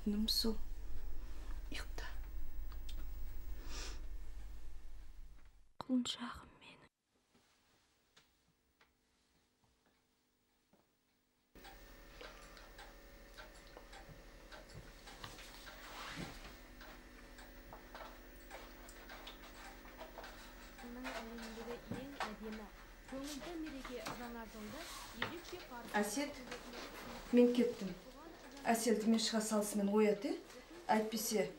Өтінім сол. Ұйықта. Құлыншағым менің. Әлемдегі ең әдемі, көңілді мереке жаңа жылды ерекше Әсет, мен кеттім. Әселді мен шыға салысымен ояты, әйтпесе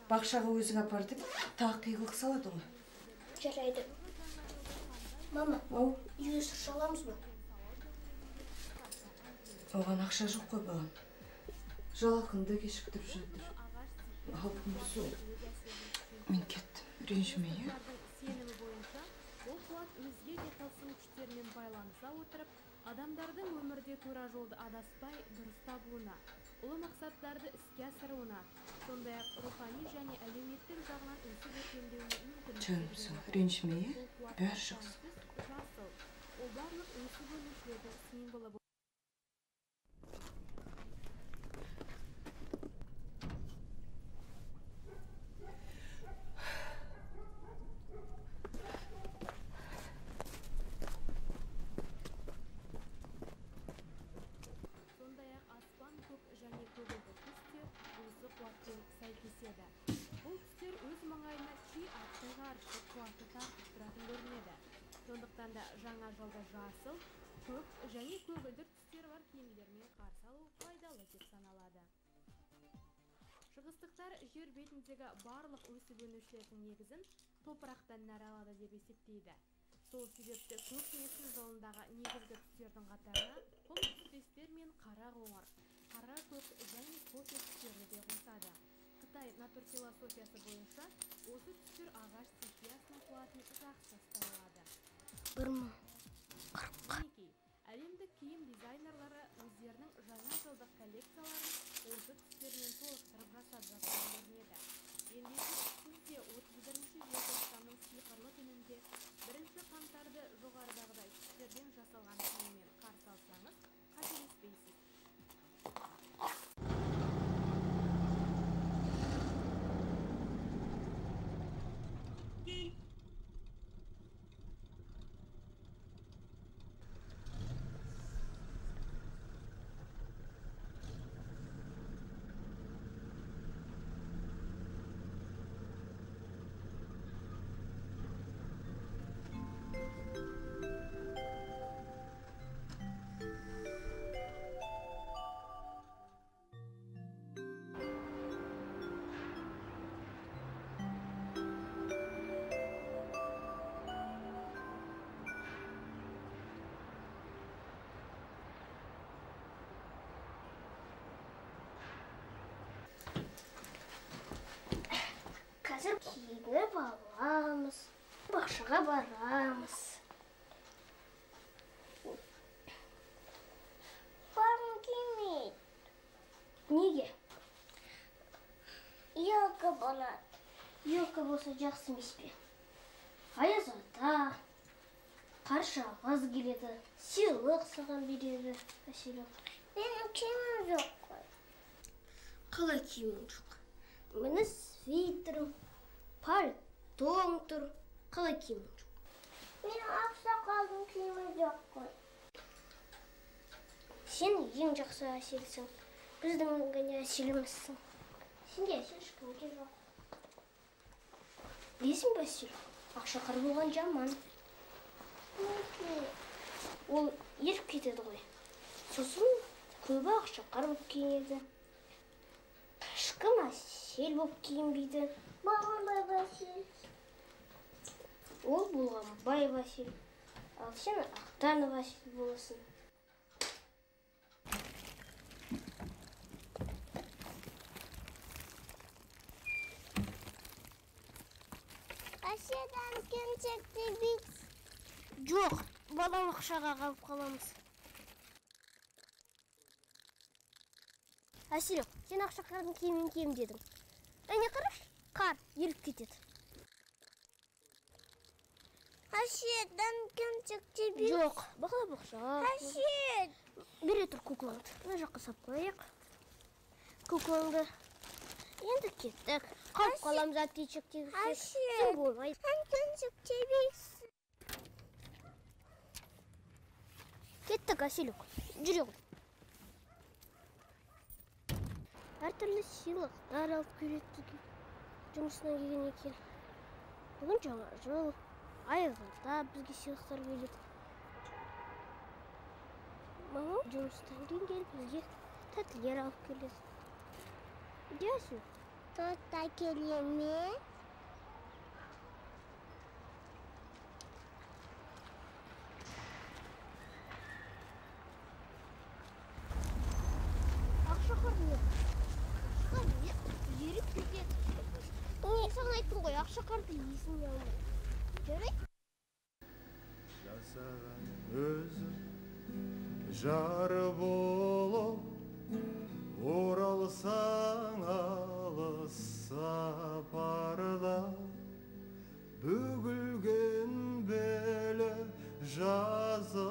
бақшаға өзің апардып, тағы қиғылық салады ғой. Жарайды. Мама, үйге шырша аламыз ба? Оған ақша жоқ қой балам. Жалақынды кешіктіріп жатыр. Алпым сол. Мен кеттім, ренжіме, е? Сенімі бойынша, ол қуат өзге де тылсым күштермен байланыса отырып, адамдардың өмірде тура жолды адаспай дұрыс табуына, ұлы мақсаттарды іске асыруына, сондай-ақ рухани және әлеуметтік жағынан өсіп өркендеуіне мүмкіндік Жанымсың, ренжіме, е? Бәрі жақсы. Жасыл, ол барлық өсіп өнушілердің символы. Сондай-ақ аспан, көк және көгілдір түстер осы қуатпен сәйкеседі. Бұл түстер өз маңайына чүй атты ғарыштық қуатты тартып тұратын көрінеді. Сондықтан да жаңа жылды жасыл, көк және көгілдір түстер бар киімдермен қарсы алу пайдалы деп саналады. Шығыстықтар жер бетіндегі барлық өсіп өнушілердің негізін топырақтан нәр алады деп есептейді. Сол себепті көк мешін жылындағы негізгі түстердің қатарына құм түстестер мен қара қоңыр, қара көк және кофе түстерді де қосады. Қытай натурфилософиясы бойынша осы түстер ағаш стихиясының қуатын жақсы ұстай алады. 1040. Әлемдік киім дизайнерлары өздерінің жаңа жылдық коллекцияларын осы түстермен толықтырып жасап жатқан көрінеді. Ендеше сізде 31-ші желтоқсанның сиқырлы күнінде 1-ші қаңтарды жоғарыдағыдай түстерден жасалған киіммен қарсы алсаңыз, қателеспейсіз. Қазір киініп аламыз, бақшаға барамыз. Барым кимейді. Неге? Елка болады. Елка болса жақсы емес пе? Аяз ата, қаршағыз келеді, сыйлық саған береді. Менің киімім жоқ қой. Қалай киімім жоқ? Мені свитерім, пальтом тұр. Қалай киімім жоқ? Менің ақсақалдың киімі жоқ қой. Сен ең жақсы әселсің. Біздің ғана әселімізсің. Сенде әсел ешкімге жоқ. Білесің бе әсел? Ақшақар болған жаман. Ол еріп кетеді ғой. Сосын көбі ақшақар болып киінеді. Ешкім әсел болып киінбейді. Маған бай-басел. Ол болған бай-басел. Ал сен ақтанып әсел боласың. Әседен кеншекті бит. Жоқ, балам ақшаға қалып қаламыз. Әселек, сен ақшақардың киімін кием дедің. Әне қараш, қар еріп кетеді. Әседен кеншекті бит. Жоқ, бақылап ұқсап. Әсед! Бере тұр куклаңды. Мына жаққа сап қояйық. көкөңді. Енді кеттік. Қалып қалам зат тейчік тегісек. Сен болмайды. Сен кеншік тебейсің. Кеттік, Аселік. Жүрек. Әртүрлі сыйлықтар алып келеді. Жұмысына келген екен. Бүгін жаңа жыл. Айғырда бізге сыйлықтар келеді. Мама жұмыстан кейін келіп бізге тәттілер алып келеді. Десің? Торт әкеле ме? Ақшақар не? Ақшақар не? Еріп кетеді. Мен саған айттым ғой, ақшақарды есіне алмай. Жарайды? Жасаған өзі жары болып оралсаң алыс сапарда бүгілген белі жазылып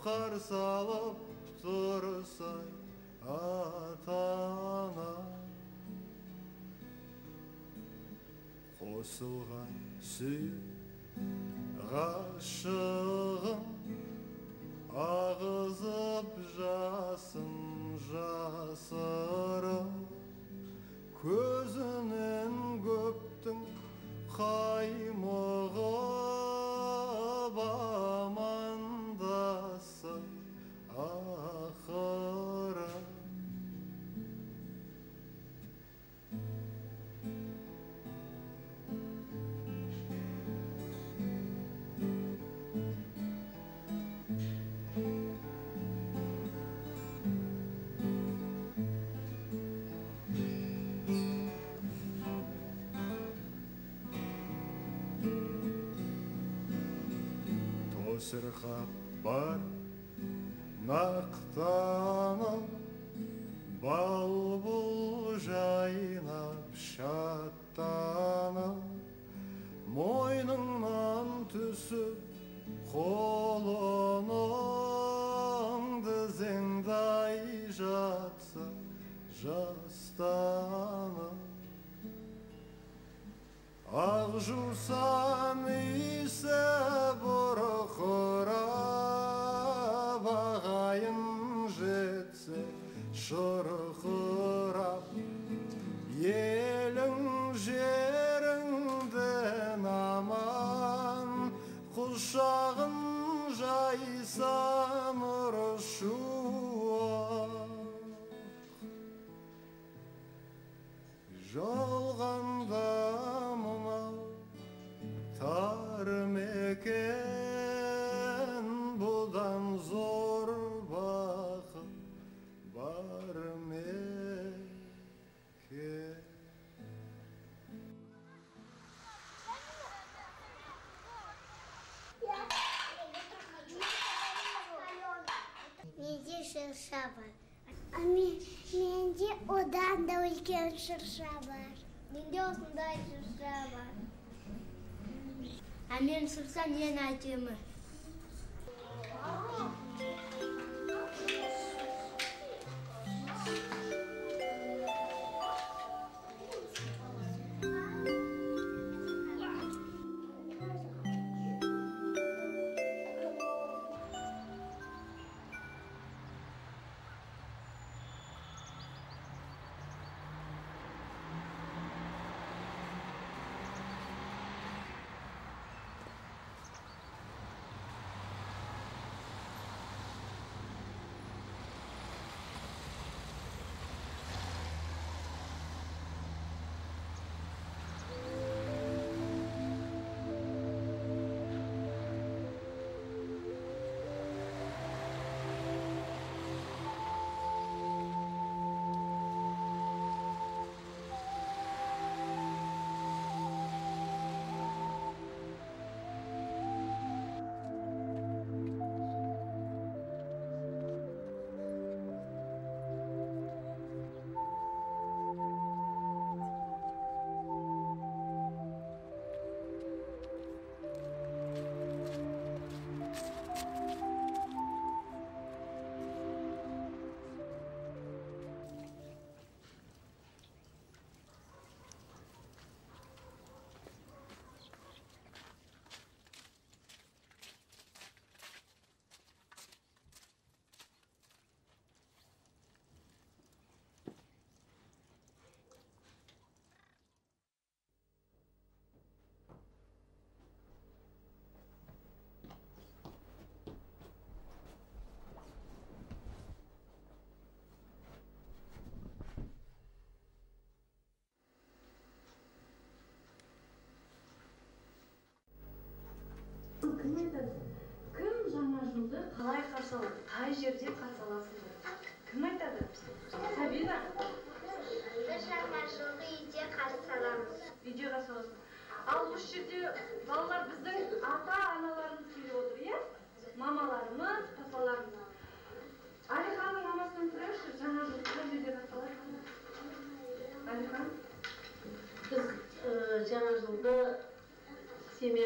қарсы алып тұрсай ата-ана қосылған сүйіп ғашығым ағызып жасын жасырып көзінен көптің қаймығып амандасып ақыры сырқап бар мақтанып балбұл жайнап шаттанып мойныңнан түсіп қолының тізеңдай жатса жастанып ақ жусан иісі бұрқырап ағайын жетсе шырқырап елің жеріңден аман құшағын жайса нұр шуақ жалғанда мынау тар мекен бұдан зор бақыт бар мекен. Менде шырша бар. Менде одан да үлкен шырша бар. Менде осындай шырша бар. Мен шырша нені әдемі?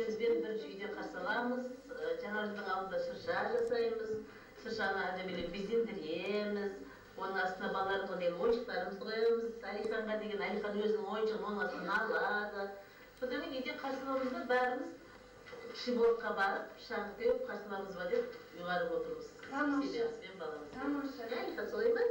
Келгенімізбен бірінші үйде қарсы аламыз. Жаңа жылдың алдында шырша жасаймыз. Шыршаны әдемілеп безендіреміз. Оның астына балаларға деген ойыншықтарымызды қоямыз. Алиханға деген, Алихан өзінің ойыншығын оның астына алады. Содан кейін үйде қарсыламызда бәріміз Шиборыққа барып, шаңғы теуіп, қарсыламыз ба деп ұйғарып отырмыз. Себебімізбен баламыз. Тамаша. Алихан солай ма?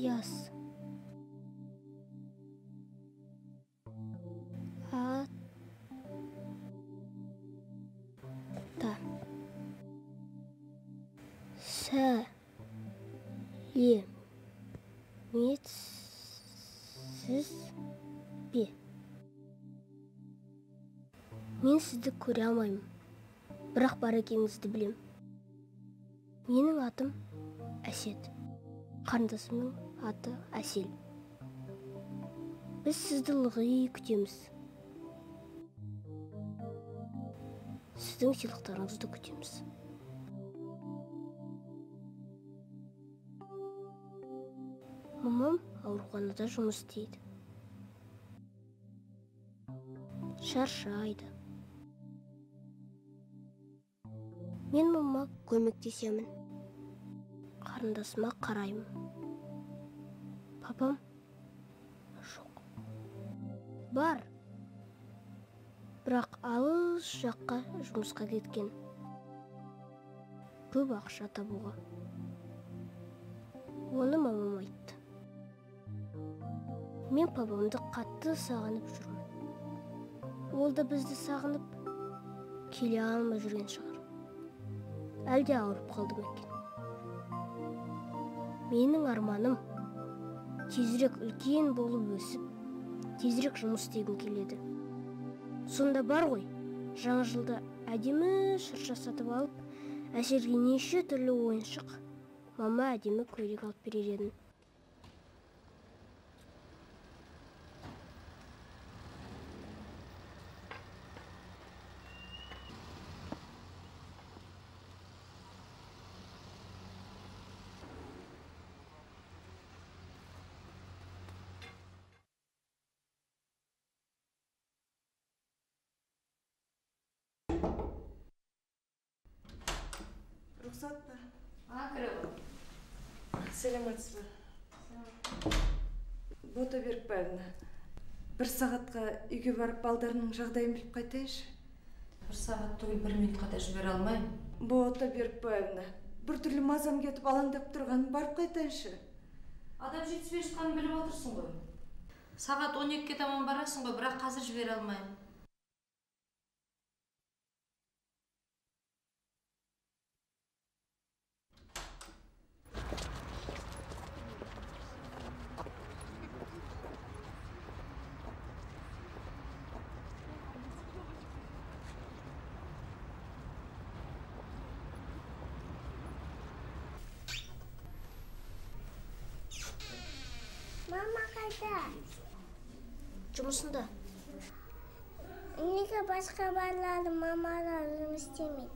Yaz. Ta. Sa. Ye. Siz bir. Мен сізді көре алмаймын. Бірақ бар екеніңізді білем. Менің атым Әсет. Қарындасымның аты Әсел. Біз сізді ылғи күтеміз. Сіздің сыйлықтарыңызды күтеміз. Мамам ауруханада жұмыс істейді. Шаршайды. Мен мамама көмектесемін. Қарындасыма қараймын. Папам жоқ. Бар. Бірақ алыс жаққа жұмысқа кеткен. Көп ақша табуға. Оны мамам айтты. Мен папамды қатты сағынып жүрмін. Ол да бізді сағынып келе алмай жүрген шығар. Әлде ауырып қалды ма екен? Менің арманым тезірек үлкен болып өсіп, тезірек жұмыс істегім келеді. Сонда бар ғой, жаңа жылда әдемі шырша сатып алып, Әселге неше түрлі ойыншық, мама әдемі көйлек алып берер едім. рұқсат па? Кіріп. Сәлеметсіз ба? Бота Берікбаевна, 1 сағатқа үйге барып балдарының жағдайын біліп қайтайыншы. 1 сағат түгіл 1 минутқа да жібере алмайым. Бота Берікбаевна, бір түрлі мазам кетіп алаңдап тұрғанын барып қайтайыншы. Адам жетіспей жатқанын біліп отырсың ғой. Сағат 12-ге таман барасың ғой, бірақ қазір жібере алмайым. Мама қайда? Жұмысында. Неге басқа балалары мамалар жұмыс істемейді?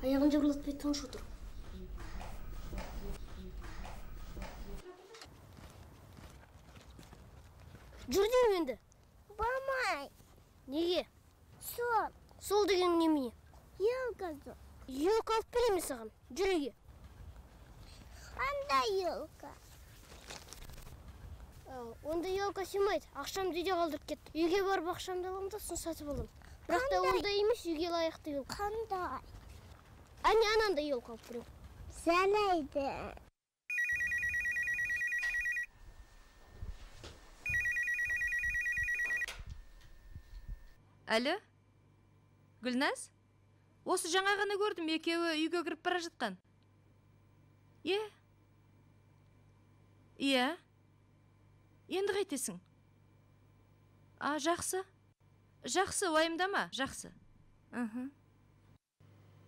Аяғын жығылатпай тыныш отыр. Жүр деймін енді. Болмай. Неге? Сол. Сол деген немене? Елка сол. Елка алып беремін саған. Жүр үйге. Қандай елка? Онда елка сыймайды. Ақшамды үйде қалдырып кетті. Үйге барып ақшамды аламын да сосын сатып аламын. Бірақ та ондай емес, үйге лайықты елка. Қандай? Анандай елка алып беремін. Жарайды. Әлі? Гүлназ? Осы жаңа ғана көрдім, екеуі үйге кіріп бара жатқан. Иә? Енді қайтесің? Жақсы. Жақсы, уайымдама, жақсы.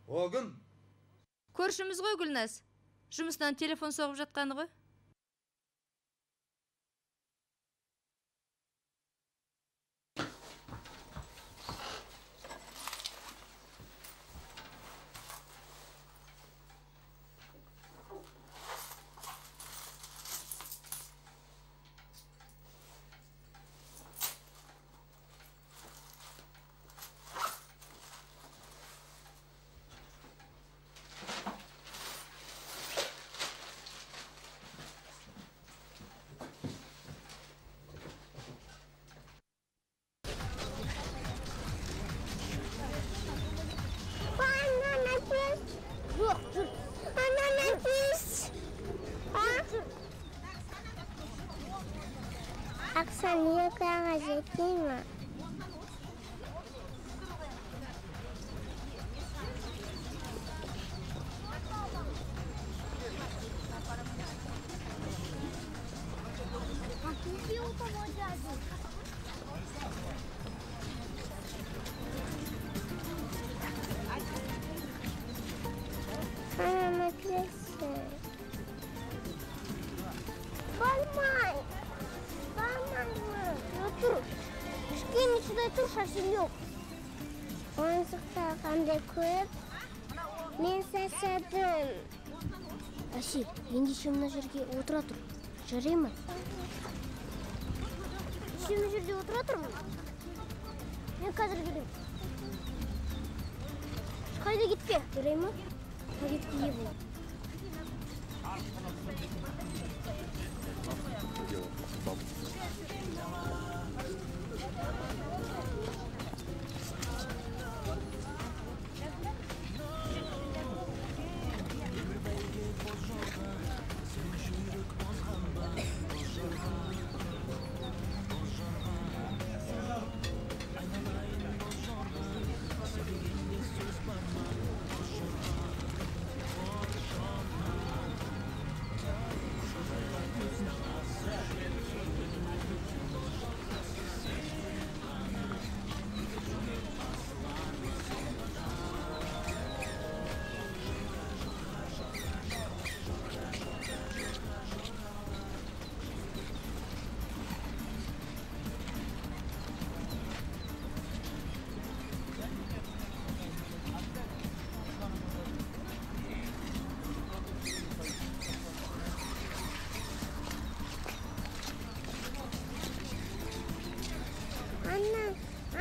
Оғын? Көршіміз ғой Гүлназ. Жұмыстан телефон соғып жатқаны ғой. Aksan yıkağa жетейін. Anam etmesin. Balmay. Otur. Kişkenin içinde tur şaşın yok. Oyuncuklar қандай көп. Мен шаршадым. Әсел, ендеше мына жерге отыра тұр. Жарай ма? Мына жерде отыра тұрмын. Мен қазір келемін. Қайда кетпе. Жарай ма? Пакетке ие бол.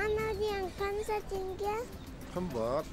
Anna diyen kansa tenge. Қымбат.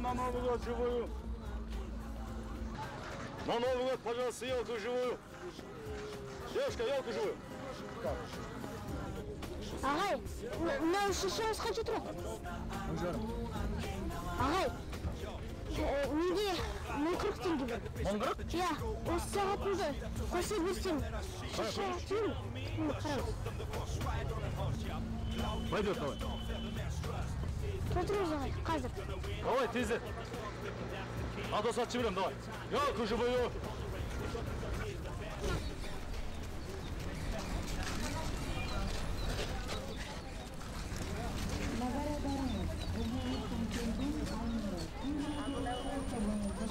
на Новый год живую. На Новый год, пожалуйста, елку живую. Девушка, елку живую. Ағай, мынау шишеңіз қанша тұрады? 10 жарым. Ағай, менде 1040 теңге бар. 1040? Иә, осы сағатымды қоса берсең, шише түйін. Қараңыз. Пойдет, давай. Тұрыңыз ағай, қазір. Давай, тездет. Ado satçı birem, давай. Елку живую.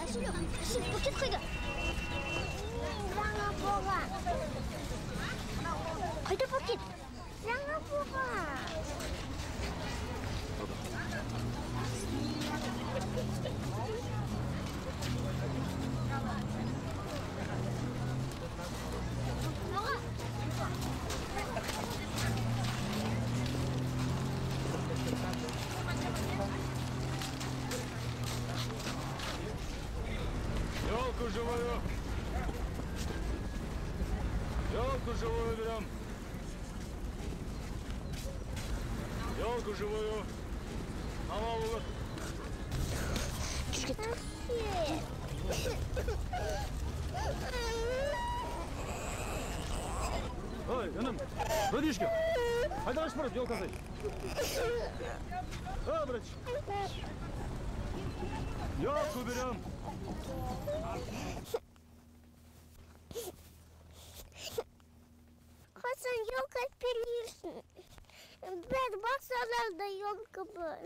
Әсел, пакет қайда? Жаңа болған. Қайда пакет? Жаңа болған. Елку живую. Елку живую берем. Елку живую. На Новый год. Ой, інім, братишка, қайда қашып барады, елка сай. Братишка. Елку берем. Hasan елка перейшін. Бәр бақсаларда елка бар.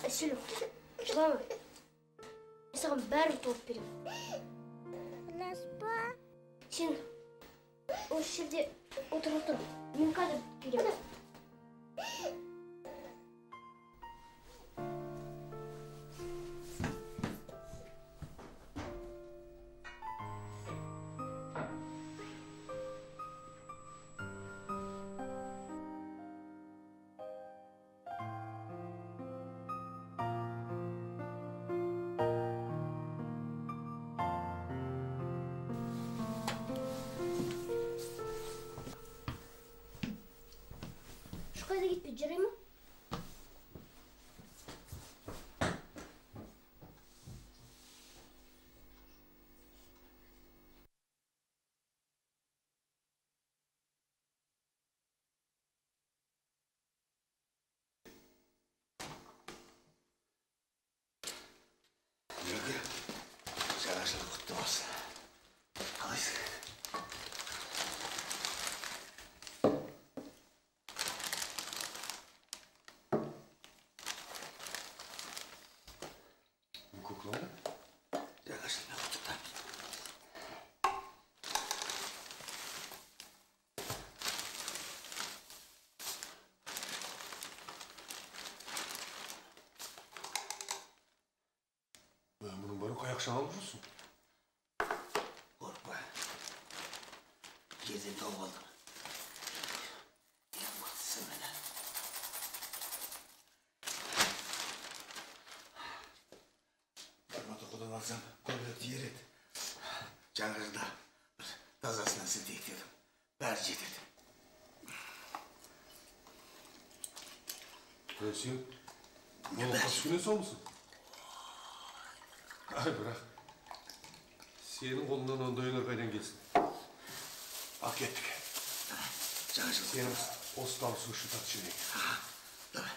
Әселу, жылама. Мен саған бәрін толып беремін. Распа. Сен осы жерде отырып тұр. Мен қазір беремін. Қайда кетпейді, жарай ма? Елге, жаңа жыл құтты болсын. Қалайсың? Кукланы? Жаңа жылмен құттықтаймын. Бұның бәрі қай ақшаға алып жүрсің? Қорықпа. Жерден тауып алдым. Ең мықтысы мені. Құдан алсам, көбірек тиер еді. Жаңа жылда бір тазасынан сілтейік дедім. Бәрі жетеді. Сен бұл қашкүнен соңмысың? Ай, бірақ сенің қолыңнан ондайлар қайдан келсін? Ал кеттік. Жаңа жыл. Сенің осы табысы үшін тартып жіберейік. Давай.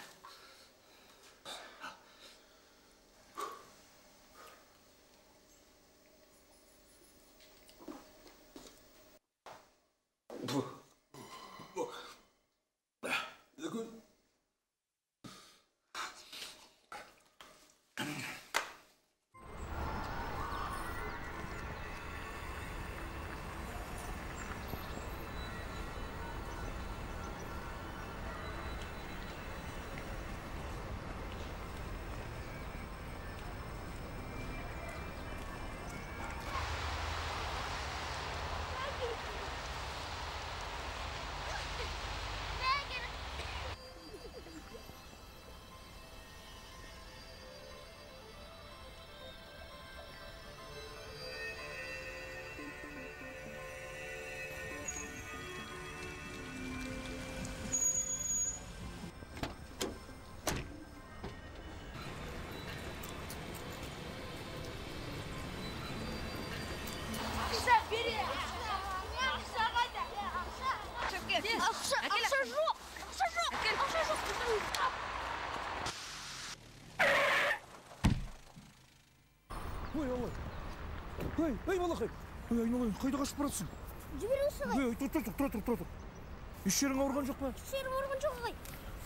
айналайын. Ей, балақай. Ей, айналайын, қайда қашып барасың? Жіберіңізші ағай. Ей, тұр. Еш жерің ауырған жоқ па? Еш жерім ауырған жоқ ағай.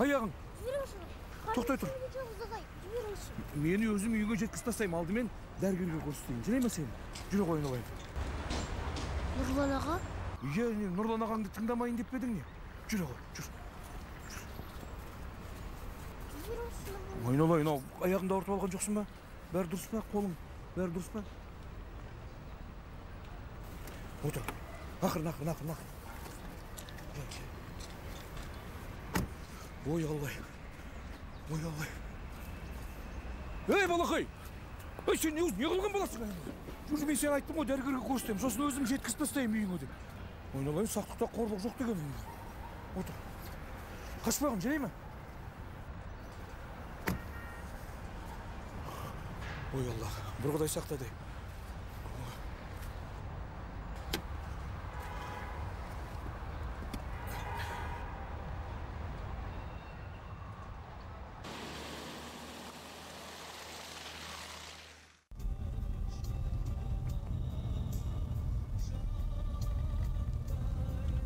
Аяғың? Жіберіңізші ағай. Тоқтай тұр. Жіберіңізші. Мені өзім үйге жеткізіп тастаймын, алдымен дәрігерге көрсетейін. Жарай ма сен? Жүре ғой, айналайын. Нұрлан аға? Иә, Нұрлан ағаңды тыңдамайын деп педің не? Жүре ғой, жүр. Айналайын, аяғыңды ауыртып алған жоқсын ба? Бәрі дұрыс па, қолың? Бәрі дұрыс па? Отыр. Ақырын. Ой, Аллай. Ей, балақай! Ей, сен не қылған баласың? Жүр, мен сен айттым ғой, дәрігерге көрсетемін, сосын өзім жеткізіп тастаймын үйіңе деп. Айналайын, сақтықта қорлық жоқ деген. Отыр. Қашпағын, жарай ма? Ой, Аллах, бір құдай сақтады.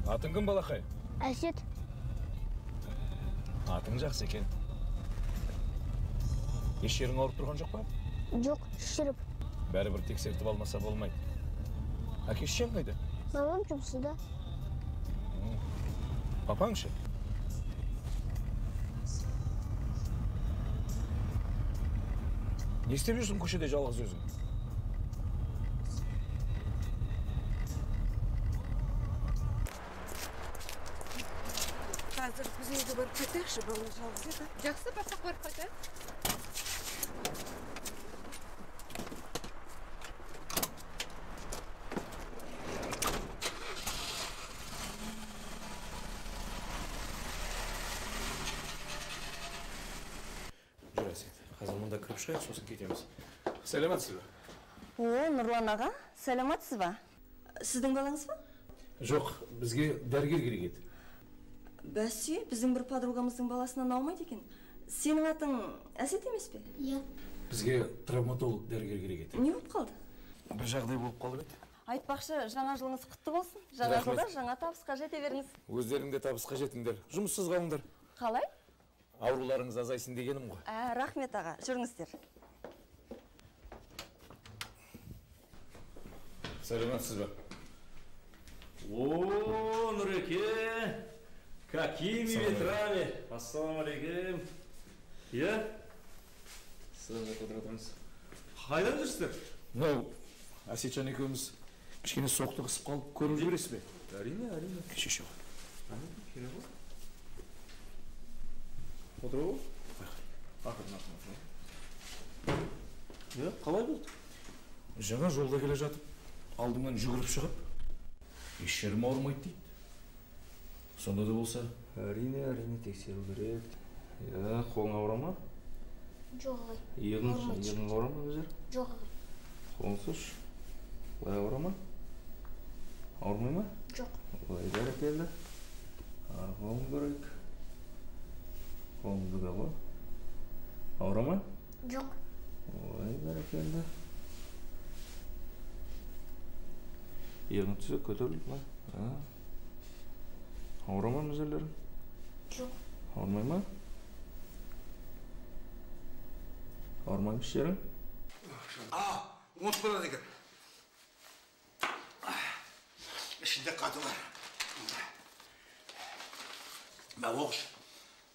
Атың кім, балақай? Әсет. Атың жақсы екен. Еш жерің ауырып тұрған жоқ па? Жоқ, шіріп. Бәрібір тексертіп алмаса болмайды. Әке-шешең қайда? Мамам жұмысында. Папаң ше? Не істеп жүрсің көшеде жалғыз өзің? Қазір біз үйге барып кетейікші, бала жалғыз еді. Жақсы, барсақ барып қайтайық. Жүр, Әсет. Қазір мұнда кіріп шығайық, сосын кетеміз. Сәлематсыз ба? Нұрлан аға, сәлематсыз ба? Сіздің балаңыз ба? Жоқ, бізге дәрігер керек еді. Бәсе, біздің бір подругамыздың баласынан аумайды екен. Сенің атың Әсет емес пе? Иә. Бізге травматолог дәрігер керек еді. Не болып қалды? Бір жағдай болып қалып еді. Айтпақшы, жаңа жылыңыз құтты болсын. Жаңа жылда жаңа табысқа жете беріңіз. Өздерің де табысқа жетіңдер. Жұмыссыз қалыңдар. Қалай? Ауруларыңыз азайсын дегенім ғой. Рахмет аға, жүріңіздер. Сәлематсыз ба? О, Нұреке! Какими ветрами! Ассаламу алейкум. Иә? Сіздер отыра тұрыңыз. Қайдан жүрсіздер? Әсетжан екеуміз кішкене соқтығысып қалып көріп жібересіз бе? Әрине. Шеше ғой. Келе ғой. Отыра ғой. Ақырын. Иә, қалай болды? Жаңа жолда келе жатып, алдыңнан жүгіріп шығып, еш жерім ауырмайды дейді. Сонда да болса? Әрине, тексеру керек. Иә, қолың ауыра ма? Жоқ ағай. Иығың ауыра ма өзір? Жоқ ағай. Қолың сұш. Былай ауыра ма? Ауырмай ма? Жоқ. Былай бәрекелді. Қолың көрейік. Қолың бүге ғой. Ауыра ма? Жоқ. Ой, бәрекелді. Иығың түсі көтеріліп ма? Ауыра ма мүзерлерің? Жоқ. Ауырмай ма? Ауырмайmış жерің? Ұмытып қалады екен. ішінде қаты бар. Мә оқыш,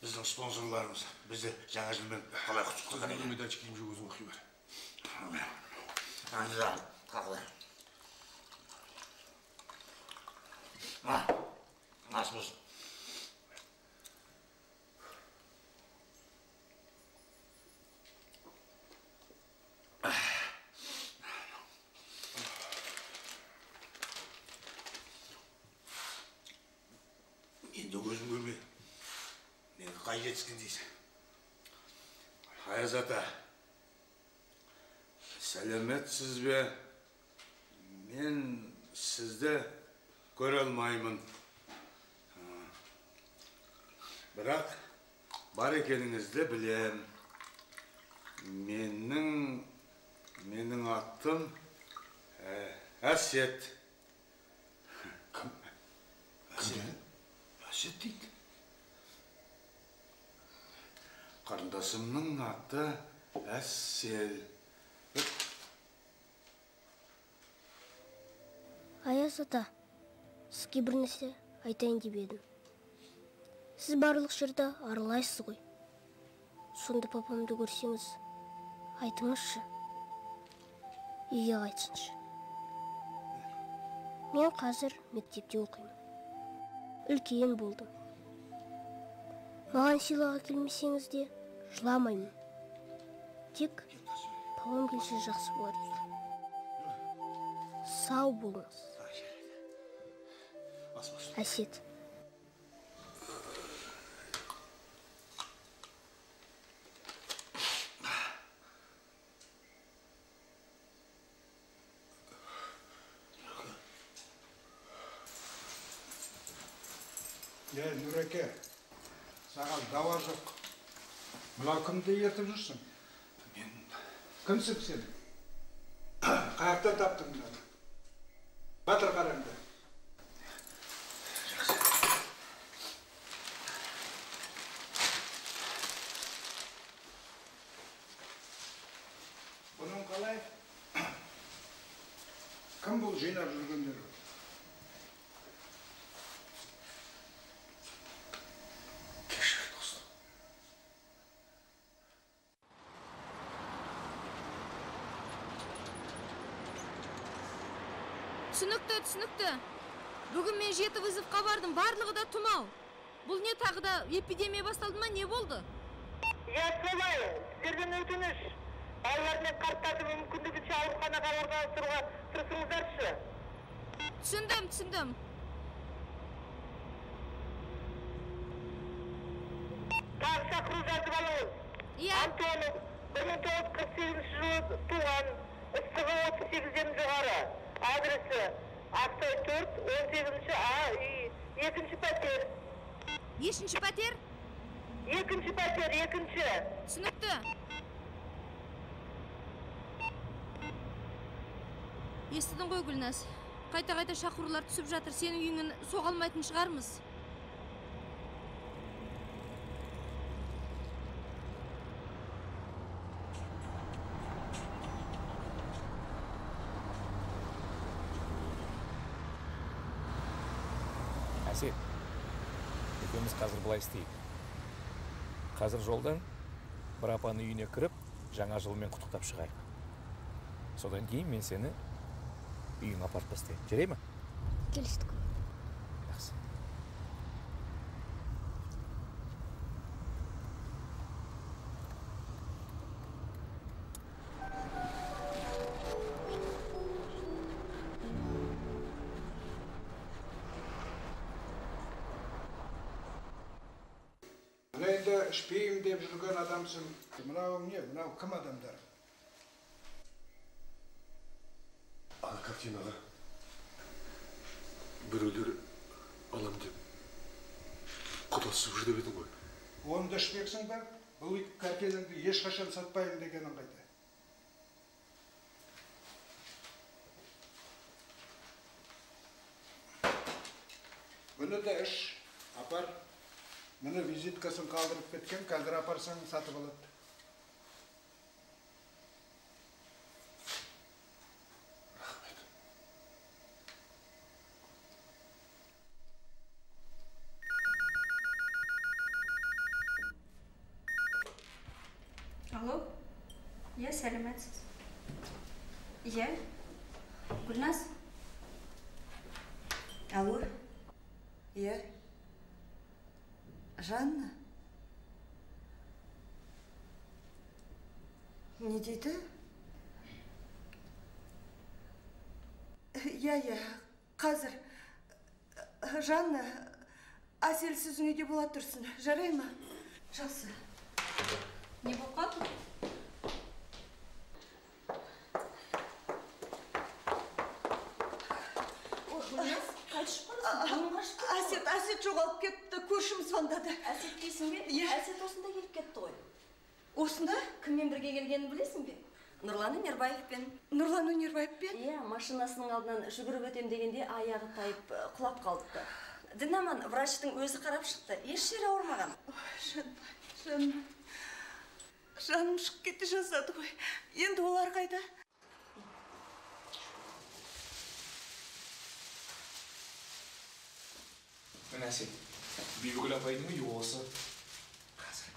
біздің спонсорларымыз бізді жаңа жылмен қалай құттықтаған екен. Медальчик киім жоқ өзің оқи бар. Аңыза, қақылай. Асымыз. Енді өзім көрмедім. Мені қай жетіскен дейсің? Аяз ата, сәлеметсіз бе? Мен сізді көре алмаймын. Бірақ бар екеніңізді білем. Менің Менің аттым Әсет. Кім? Әсет дейді. Қарындасымның аты Әсел. Аяз ата, сізге бір нәрсе айтайын деп едім. Сіз барлық жерде аралайсыз ғой. Сонда папамды көрсеңіз, айтыңызшы. Үйге қайтсыншы. Мен қазір мектепте оқимын. Үлкен болдым. Маған сыйлыға келмесеңіз де жыламаймын. Тек папам келсе жақсы болар еді. Сау болыңыз. Әсет. Нұреке, саған дауа жоқ. Мынау кімді ертіп жүрсің? Мен... Кімсің сен? Қаяқтан таптың мұны? Батыр қараңды. Бұның қалай? Кім бұл жинап жүргендер? Түсінікті. Бүгін мен 7 вызовқа бардым, барлығы да тұмау. Бұл не тағы да эпидемия басталды ма, не болды? Солай, сіздерден өтініш. Балалар мен қарттарды мүмкіндігінше ауруханаға орналастыруға тырысыңыздаршы. Түсіндім. Тағы шақыру жазып алыңыз. Антонов, 1948 жылы туған, ыстығы 38-ден жоғары. Адресі Ақсай 4, 18-ші А үй, 2-ші пәтер. Ешінші пәтер? 2-ші пәтер, 2-ші. Түсінікті. Естідің ғой, Гүлназ. Қайта-қайта шақырулар түсіп жатыр. Сенің үйіңін соғалмайтын шығармыз. Әсет, екеуміз қазір былай істейік. Қазір жолдан бір апаның үйіне кіріп, жаңа жылмен құттықтап шығайық. Содан кейін мен сені үйің апарып тастайын. Жарай ма? Келістік. Жақсы. Енді ішпейім деп жүрген адамсың. Мынау не? Мынау кім адамдар? Ана картинаға біреулер алам деп құдасып жүр деп едің ғой. Оны да ішпексің ба? Бұл картинаңды ешқашан сатпаймын дегенің қайда? Бұны да іш, апар. Мұны визиткасын қалдырып кеткен, қазір апарсаң сатып алады. Рахмет. Алло? Иә, сәлеметсіз. Иә? Гүлназ? Алло? Иә? Жанна? Не дейді? Иә, қазір. Жанна, Асел сіздің үйде бола тұрсын. Жарай ма? Жақсы. Не болып қалды? Гүлназ, қайтышып қаласың? Асет жоғалып кетті, көршім звондады. Әсет дейсің бе? Иә. Әсет осында келіп кетті ғой. Осында? Кіммен бірге келгенін білесің бе? Нұрлан Өнербаевпен. Нұрлан Өнербаевпен? Иә, машинасының алдынан жүгіріп өтем дегенде аяғы тайып құлап қалдықты. Дінаман врачтың өзі қарап шықты. Еш жері ауырмаған. Жаным шығып кетті жазады ғой. Енді олар қайда? Міне сен, Бибігүл апайдың үйі осы. Қазір.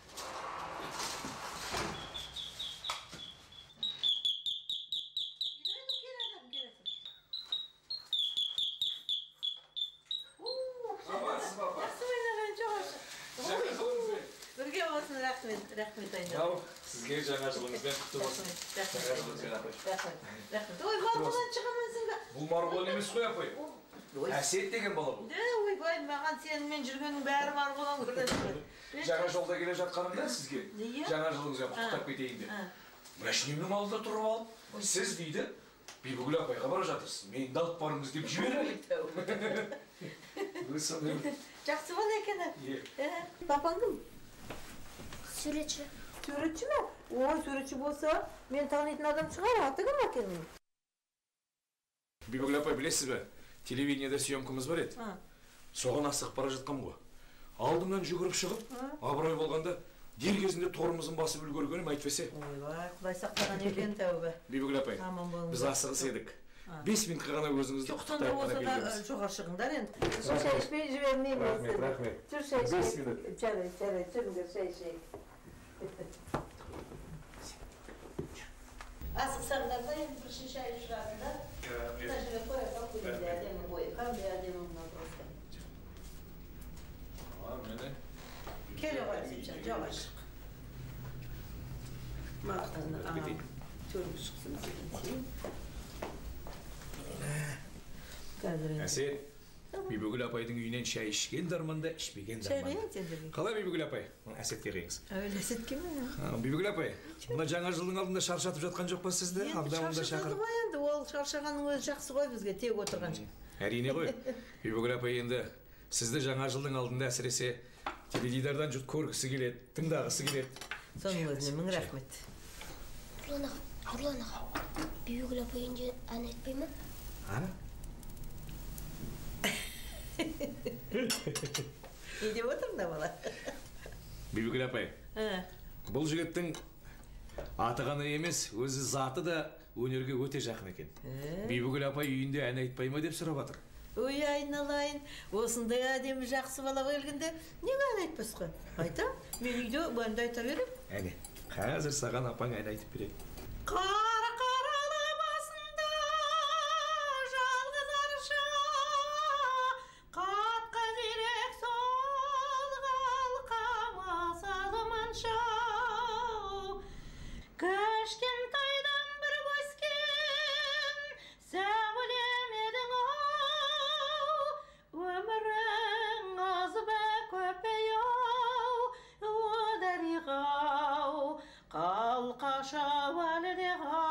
Амансыз ба, апа? Жақсы ойнаған жоғашы. Жаңа жылыңызбен. Бірге болсын, рахмет айналайын. Ал, сізге жаңа жылыңызбен құтты болсын. Жаңа жылыңызбен, апай. Рахмет. Ой, марғұлан шығамансың ба? Бұл Марғұлан емес қой, апай. Әсет деген бала бұл. Ойбай, маған сенімен жүргенің бәрі Марғұлан көрінеді. Жаңа жолда келе жатқанымда сізге жаңа жылыңызбен құттықтап кетейін деп. Машинемнің алдында тұрып алып, сіз дейді, Бибігүл апайға бара жатырсыз. Мені де алып барыңыз деп жібереді. Жақсы бала екен. Папаң кім? Суретші. Суретші ме? Ой, суретші болса, мен танитын адам шығар, аты кім әкенің? Бибігүл апай, білесіз бе? Телевидениеде съемкамыз бар еді. Соған асығып бара жатқам ғой. Алдымнан жүгіріп шығып, абырой болғанда дер кезінде торымызын басып үлгергенім әйтпесе. Ойбай, Құдай сақтаған екен тәубе. Бибігүл апай, біз асығыс едік. 5 минутқа ғана өзіңізді құттықтап қана келгенбіз. Жоғар шығыңдар енді. Шай ішпей жібермеймін. Рахмет. Жүр шай ішейік. 5 минут. Жарайды, жүріңдер шай ішейік. Асықсаңдар да енді бір шай шығарыңдар. Мына жерге қоясақ көйлегінде әдемі қойып, қандай әдемі мынау просто. Мені. Келе қоясың, жоғар шық. Мақтаны, төргі шықсын деген. Әсет, Бибігүл апайдың үйінен шай ішкен дарманда, ішпеген дарманда. Қалай Бибігүл апай? Әсетке қиыңыз. Әуелі Әсетке ме? Бибігүл апай, мұна жаңа жылдың алдында шаршатып жатқан жоқ па сізді? Шаршатады ғой енді, ол шаршағанның өзі жақсы ғой бізге, тек отырған жоқ. Әрине ғой, Бибігүл апай енді сізді жаңа жылдың алдында әсіресе теледидардан жұрт көргісі келеді, тыңдағысы келеді. Соның өзіне мың рахмет. Нұрлан аға, Бибігүл апай енді ән айтпай ма? Не деп отырмын да бала? Бибігүл апай, бұл жігіттің аты ғана емес, өзі заты да өнерге өте жақын екен. Бибігүл апай үйінде ән айтпай ма деп сұрап жатыр. Ой, айналайын, осындай әдемі жақсы балаға келгенде неге ән айтпас қой? Айтам, мен үйде әнді айта берем. Әне, қазір саған апаң ән айтып береді. Қара қаралы басында жалғыз арша, қатқа зерек сол қалқама салыманша. Кішкентайдан бір өскен сәулем едің-ау, өмірің аз ба көпей-ау, о дариға-ау, қалқашау әлде қаншай.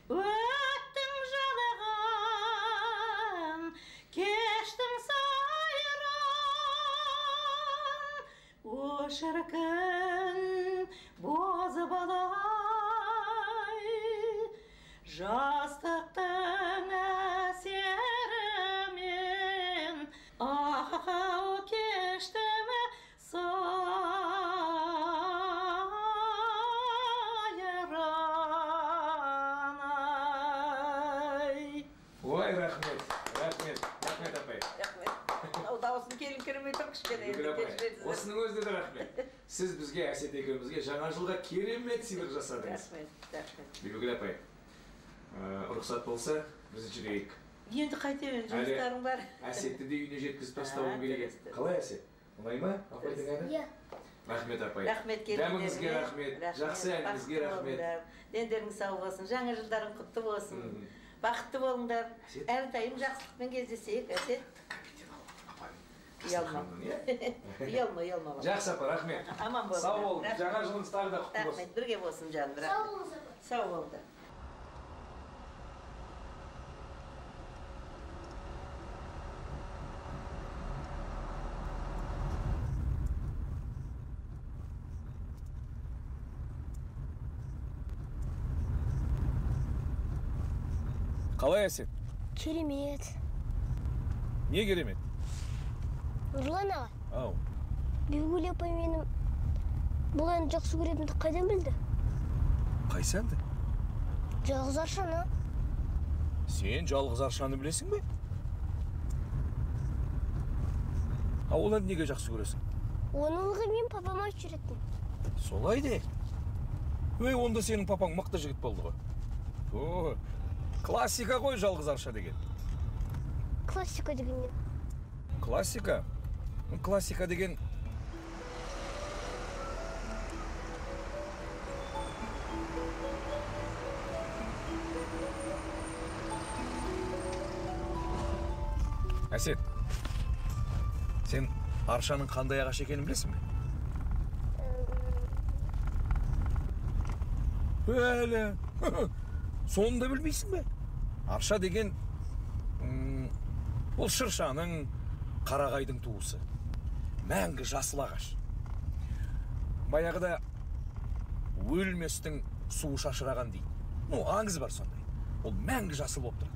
Өттің жалаған, кештің сайран, о шіркін бозы балай, жастықтың әсерімен ақ-ау кештім сайран-ай. Ой, рахмет апай. Рахмет. Дауысын келін кірмей тұр кішкене. Осының өзінде де рахмет. Сіз бізге, Әсет екеумізге жаңа жылға керемет сыйлық жасадыңыз. Рахмет. Бибігүл апай, рұқсат болса, біз жүрейік. Енді қайтемін, жұмыстарың бар. Әсетті де үйіне жеткізіп тастауым керек. Қалай Әсет? Ұнай ма? Апайдың әні? Иә. Рахмет апай. Рахмет келдіңдер. Дәміңізге рахмет. Жақсы әніңізге рахмет. Дендерің сау болсын, жаңа жылдарың құтты болсын. Бақытты болыңдар. Әрдайым жақсылықпен кездесейік, Әсет. Ұялма. Ұялма. Жақсы апа, рахмет. Аман болыңдар. Сау болың. Жаңа жылыңыз тағы да құтты болсын. Рахмет, бірге болсын жаным. Сау болыңыз апа. Сау болыңдар. Қалай әсет? Керемет. Не керемет? Нұрлан аға. Ау. Бибігүл апай менің бұл әнді жақсы көретінімді қайдан білді? Қайсы әнді? Жалғыз Аршаны. Сен жалғыз Аршаны білесің бе? Ол әнді неге жақсы көресің? Оны ылғи мен папама айтып жүретін. Солай де. Онда сенің папаң мықты жігіт болды ғой. Классика ғой жалғыз Арша деген. Классика деген не? Классика? Классика деген... Әсет, сен Аршаның қандай ағаш екенін білесің бе? Әлі, соны да білмейсің бе? Арша деген ол шыршаның, қарағайдың туысы. Мәңгі жасыл ағаш. Баяғыда өлместің суы шашыраған дейді. Аңыз бар сондай. Ол мәңгі жасыл болып тұрады.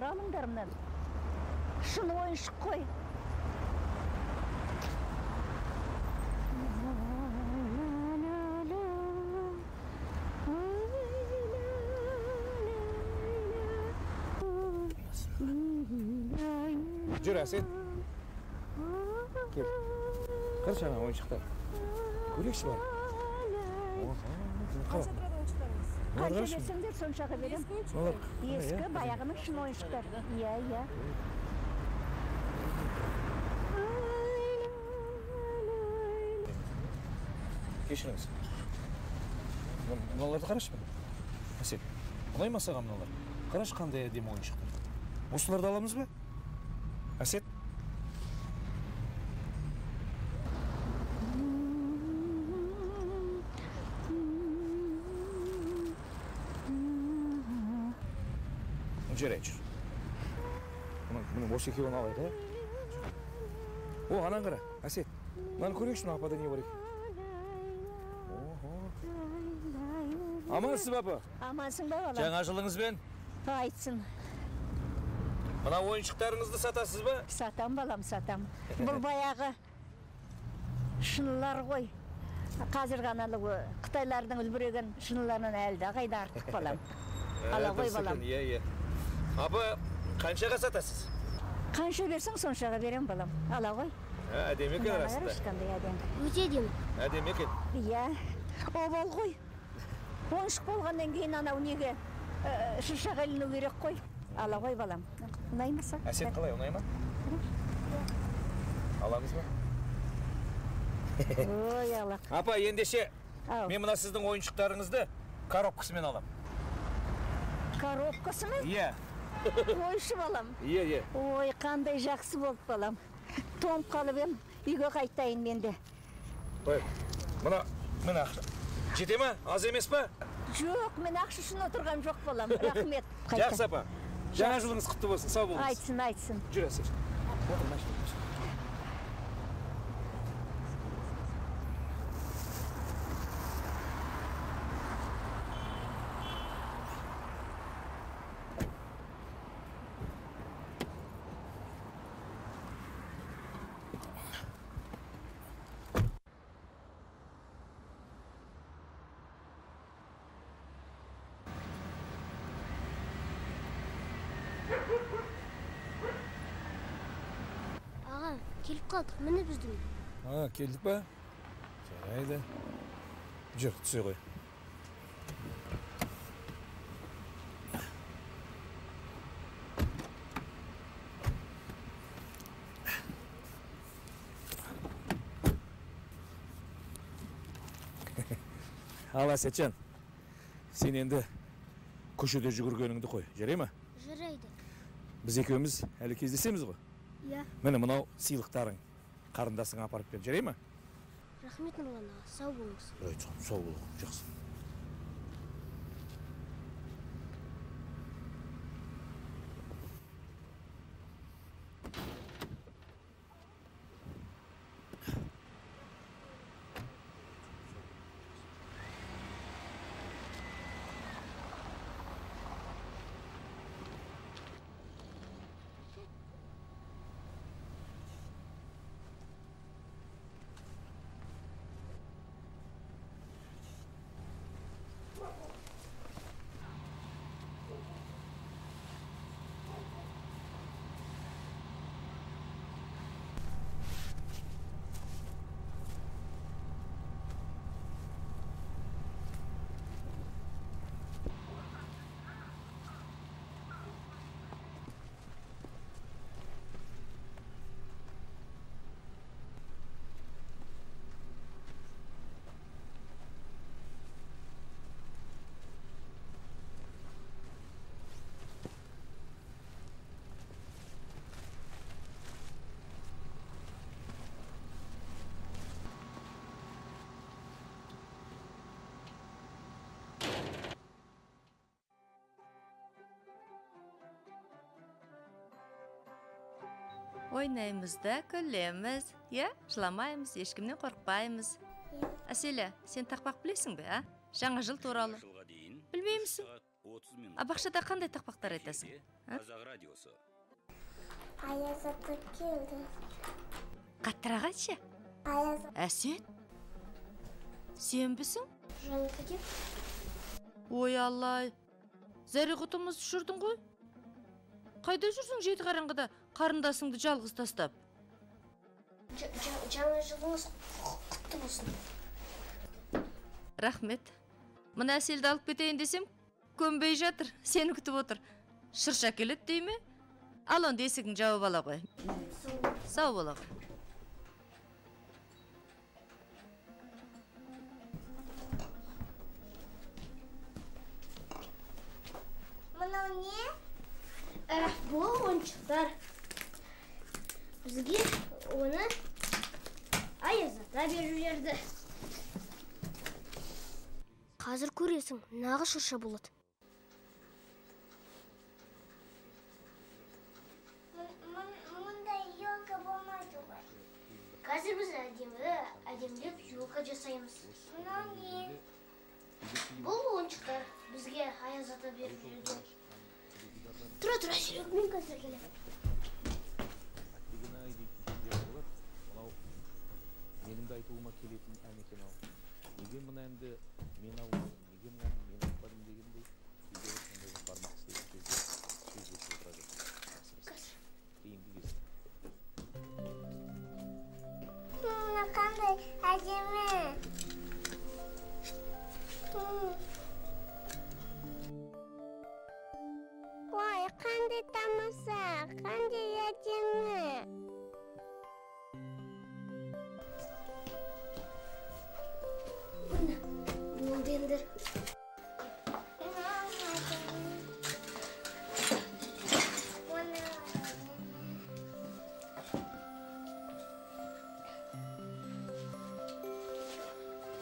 Алыңдарымнан. Шын ойыншық қой. Жүр, Әсет. Кел. Қыр жаңа ойыншықтар. Көрекші бар. Қанша берсеңдер соншаға берем. Ескі баяғының шын ойыншықтар. Иә. Кешіріңіз. Мыналарды қарашы мен. Әсет, ұнай ма саған мыналар? Қарашы қандай әдемі ойыншықтар. Осыларды аламыз ба? Әсет? Жарайды, жүр. Мұның осы екеуін алайық, Анан қара, Әсет. Мынаны көрейікші, апада не бар екен? Амансыз, апа? Амансың ба, балам? Жаңа жылыңызбен? Айтсын. Мына ойыншықтарыңызды сатасыз ба? Сатам, балам, сатам. Бұл баяғы шынылар ғой. Қазір ғаналы Қытайлардың үлбіреген шыныларынан әлді қайда артық, балам. Ала ғой, балам. Иә. Апа, қаншаға сатасыз? Қанша берсің, соншаға берем, балам. Ала ғой. Әдемі екен арасында. Өте әдемі. Әдемі екен. Иә, о бол ғой. Ойыншық болғаннан кейін анау неге шыршаға іліну керек қой. Ала ғой, балам. Ұнаймаса? Әсет қалай, ұнай ма? Аламыз ба? Ой, ала. Апа, ендеше, мен мына сіздің ойыншықтарыңызды коробкасымен алам. Коробкасы ма? Иә. Ойшы, балам. Иә. Ой, қандай жақсы болып, балам. Тоңып қалып ем, үйге қайтайын менде. Ой, мына ақша. Жете ма? Аз емес па? Жоқ, мен ақша үшін отырған жоқ, балам. Рахмет. Жақсы, апа. Жаңа жылыңыз құтты болсын, сау болыңыз. Айтсын. Жүр, Әсет. Аға, келіп қалдық, міне біздің. Келдік па? Жарайды. Жүр, түсе ғой. Ал, Әсетжан, сен енді көшеде жүгіргеніңді қой, жарай ма? Жарайды. Біз екеуміз әлі кездесеміз ғой? Иә. Міне мынау сыйлықтарың, қарындасыңа апарып бер, жарай ма? Рахмет, Нұрлан аға, сау болыңыз. Сау бол, жақсы. Ойнаймыз да, күлеміз, я? Жыламаймыз, ешкімнен қорқпаймыз. Әселя, сен тақпақ білесің бе, а? Жаңа жыл туралы. Білмеймісің? Бақшада қандай тақпақтар айтасың? Қазақ радиосы. Аяз ата келді. Қаттырақ айтшы. Әсет? Сен бісің? Жанқа кеп. Ой, Аллай. Зәре-құтымыз жүрдің ғой? Қайда жүрсің жеті қараңғыда қарындасыңды жалғыз тастап? Жаңа жылыңыз құтты болсын. Рахмет. Мына Әселді алып кетейін десем, көнбей жатыр, сені күтіп отыр. Шырша келеді дей ме? Ал онда есігін жауып ала қой. Сау бола қой. Мынау не? Бұл ойыншықтар. Бізге оны Аяз ата берулерді. Қазір көресің, нағыз шырша болады. Мұндай елка болмайды ғой. Қазір біз әдемілеп елка жасаймыз. Мынау не? Бұл ойыншықтар бізге Аяз ата берулерді. Тұра, Серег, мен қазір келемін. Менің де айтуыма келетін ән екен ау. Неге мына әнді мен алмадым, неге мына әнді мен айтпадым дегендей, үйде сондай бармақ істеген кезде сөз естіп отырады. Қиынды кез. Мына қандай әдемі. Ой, қандай тамаша, қандай әдемі. Болды ендір.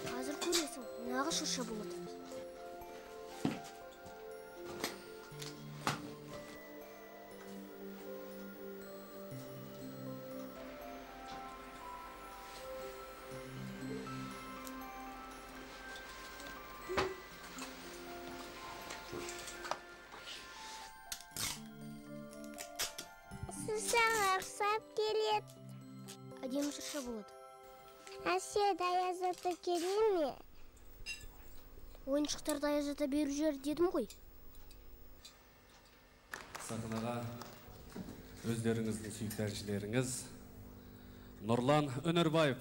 Қазір көресің, нағыз шырша болады. Шыршаға ұқсап келеді. Әдемі шырша болады. Әсет, Аяз ата келе ме? Ойыншықтарды Аяз ата беріп жер дедім ғой. Сахнаға өздеріңіздің сүйікті әншілеріңіз Нұрлан Өнербаев.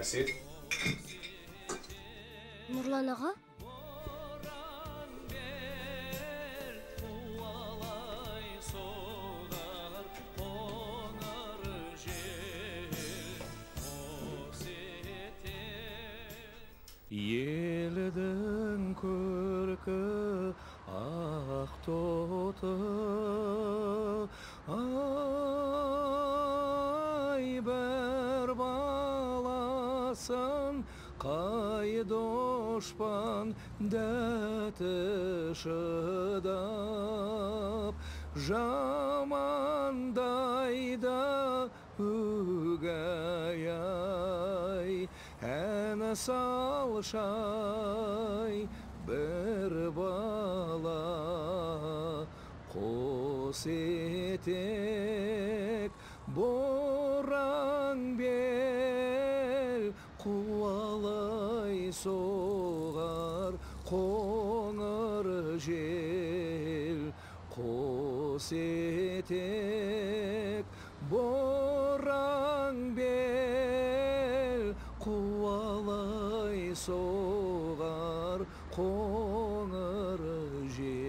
әсет. Нұрлан аға? Елдің көркі ақ тоты, ай бір баласын қай дұшпан дәті шыдап, жамандайда үгәй әні салшай бір бала қос етек боран бел қуалай соғар қоңыр жел қос етек боран бел қуалай соғар қоңыр жел.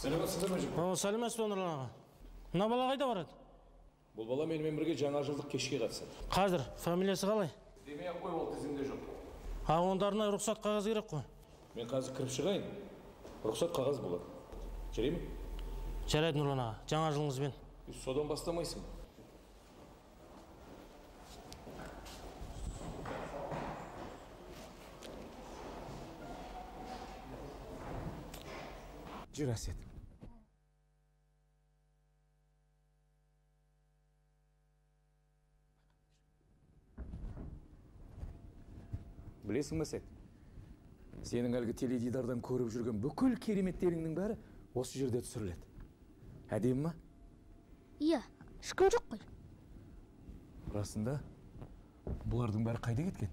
Сәлеметсіздер ме жігіт? Сәлеметсіз бе Нұрлан аға. Мына бала қайда барады? Бұл бала менімен бірге жаңа жылдық кешке қатысады. Қазір фамилиясы қалай? Демей-ақ қой, ол тізімде жоқ. Ондарына рұқсат қағаз керек қой. Мен қазір кіріп шығайын. Рұқсат қағаз болады. Жарай ма? Жарайды Нұрлан аға. Жаңа жылыңызбен. Содан бастамайсың. Жүр, Әсет. Білесің бе, Әсет? Сенің әлгі теледидардан көріп жүрген бүкіл кереметтеріңнің бәрі осы жерде түсіріледі. Әдемі ма? Иә, ешкім жоқ қой. Расында, бұлардың бәрі қайда кеткен?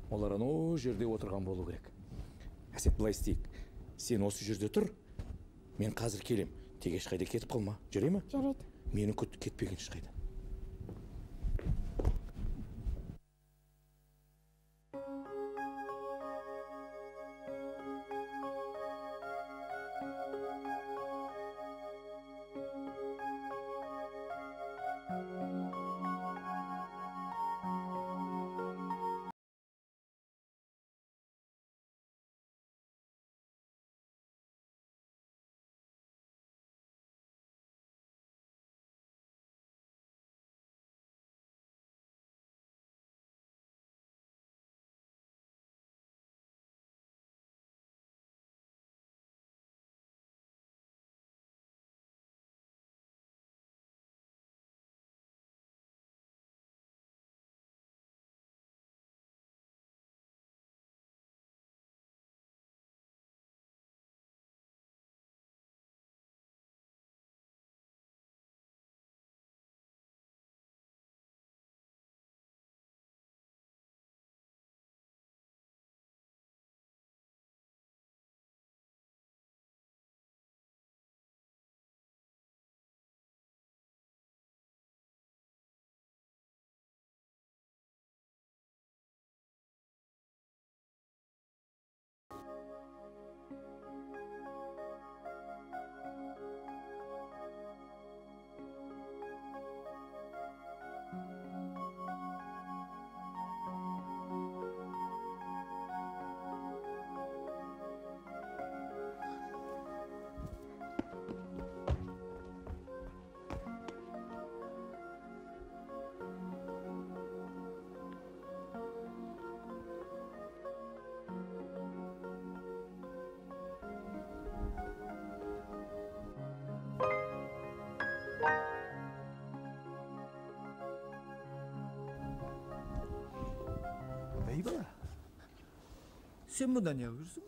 Олар анау жерде отырған болу керек. Әсет, былай істейік. Сен осы жерде тұр, мен қазір келем. Тек ешқайда кетіп қалма. Жарай ма? Жарайды. Мені күт, кетпеген ешқайда. Ей бала, сен мұнда не көрсің?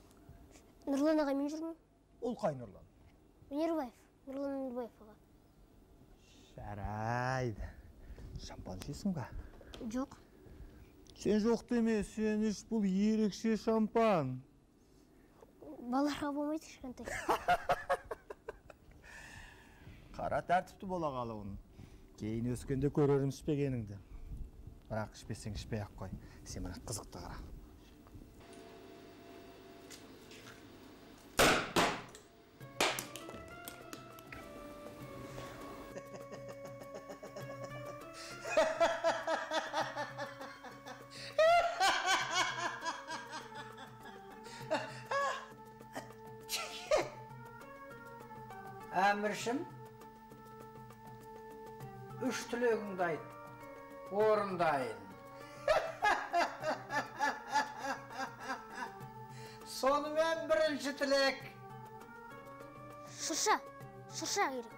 Нұрлан аға мен жүрмін. Ол қай Нұрлан? Өнербаев, Нұрлан Өнербаев аға. Жарайды. Шампан ішесің ба? Жоқ. Сен жоқ деме, сен іш, бұл ерекше шампан. Баларға болмайды кішкентай. Қара тәртіпті бола қалуын. Кейін өскенде көрерім ішпегеніңді. Бірақ ішпесең ішпей-ақ қой. Сен мына қызықты қара. Әміршім, үш тілегіңді айт, орындайын. Сонымен бірінші тілек. Шырша керек.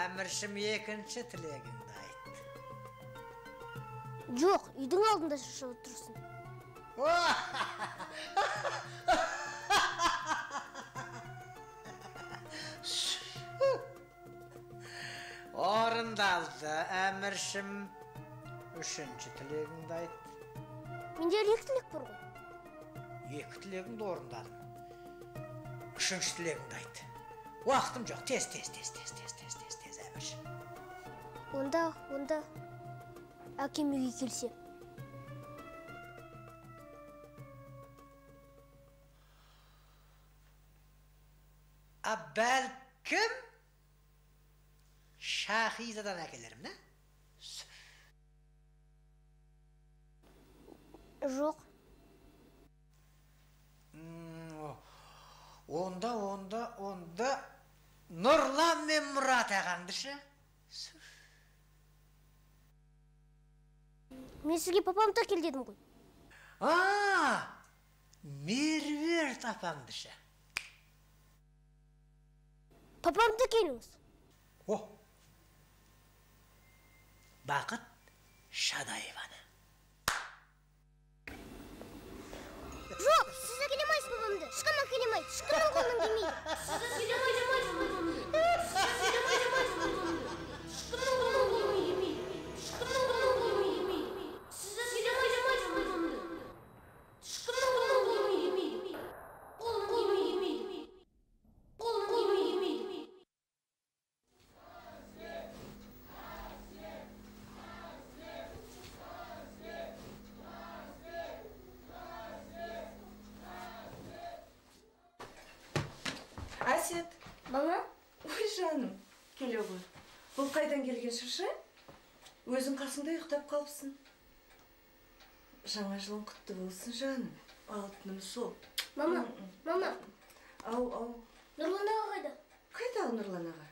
Әміршім, екінші тілегіңді айт. Жоқ, үйдің алдында шырша отырсын. Орындалды, әміршім. Үшінші тілегіңді айт. Менде екі тілек бар ғой. Екі тілегіңді орындадым. Үшінші тілегіңді айт. Уақытым жоқ, тез, әміршім. Онда әкем үйге келсе. Бәлкім Шахизадан әкелерім, не? Жоқ. Онда Нұрлан мен Мұрат ағаңдышы? Мен сізге папамды әкел дедім ғой. Меруерт апаңдышы? Папамды әкеліңіз. Бақыт Шадаеваны. Жоқ, сіз әкелемайсыз папамды. Ешкім әкелемайды. Ешкімнің қолынан келмейді. Сіз әкелемайсыз папамды. Әсет. Мама? Ой, жаным, келе ғой. Бұл қайдан келген шырша? Өзің қасында ұйықтап қалыпсың. Жаңа жылың құтты болсын, жаным. Алтыным сол. Мама. Ау. Нұрлан аға қайда? Қайда Нұрлан аға?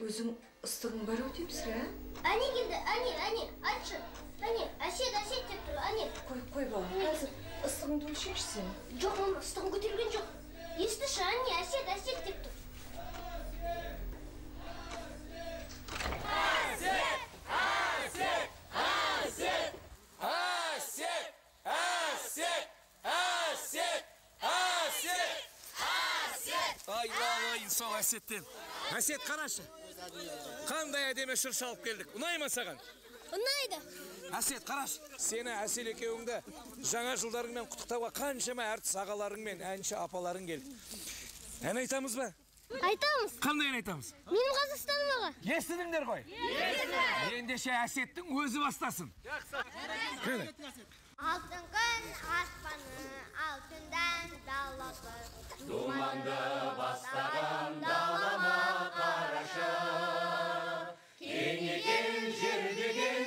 Өзің ыстығың бар өтем сірә? Әне келді, әне, айтшы. Әне, әсет деп тұр, әне. Қой бала, қазір ыстығыңды өлшекші сен. Жоқ, мама, ыстығын көтерген жоқ. Естіші, әне, әсет деп тұр. Айналайын сол Әсеттен. Әсет, қарашы. Қандай әдемі шырша алып келдік. Ұнай ма саған? Ұнайды. Әсет, қарашы. Сені Әсел екеуіңді жаңа жылдарыңмен құттықтауға қаншама әртіс ағаларың мен әнші апаларың келді. Ән айтамыз ба? Айтамыз. Қандай ән айтамыз? Менің Қазақстаным аға. Естідіңдер ғой? Ендеше Әсеттің өзі бастасын. Алтын күн аспаны, алтындан даласы. Думанды бастаған далама қарашы. Кеңейген жерден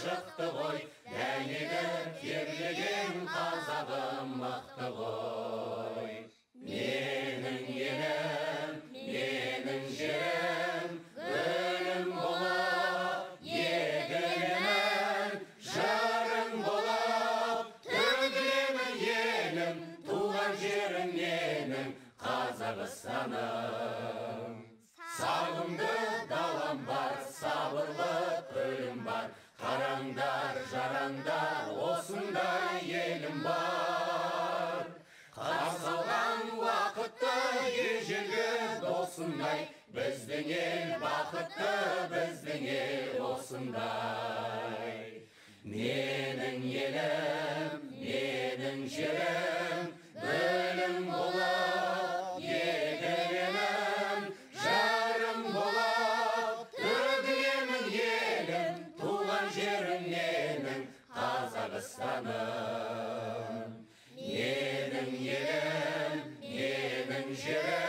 шықты ғой. Дәнегі терлеген қазағым мықты ғой. Менің елім, менің жерім, гүлім болып, егілемін, жарым болып, төгілемін елім, туған жерім менің, Қазақстаным. Сағымды далам бар, сабырлы көлім бар, қараңдар, жараңдар, осындай елім бар. Қарсы алған уақытты ежелгі досындай, біздің ел бақытты, біздің ел осындай. Менің елім, менің жерім, бөлім болып, егеремін, жарым болып, төгілемін елім, туған жерім менің Қазақстаным. Менің елім, менің жерім,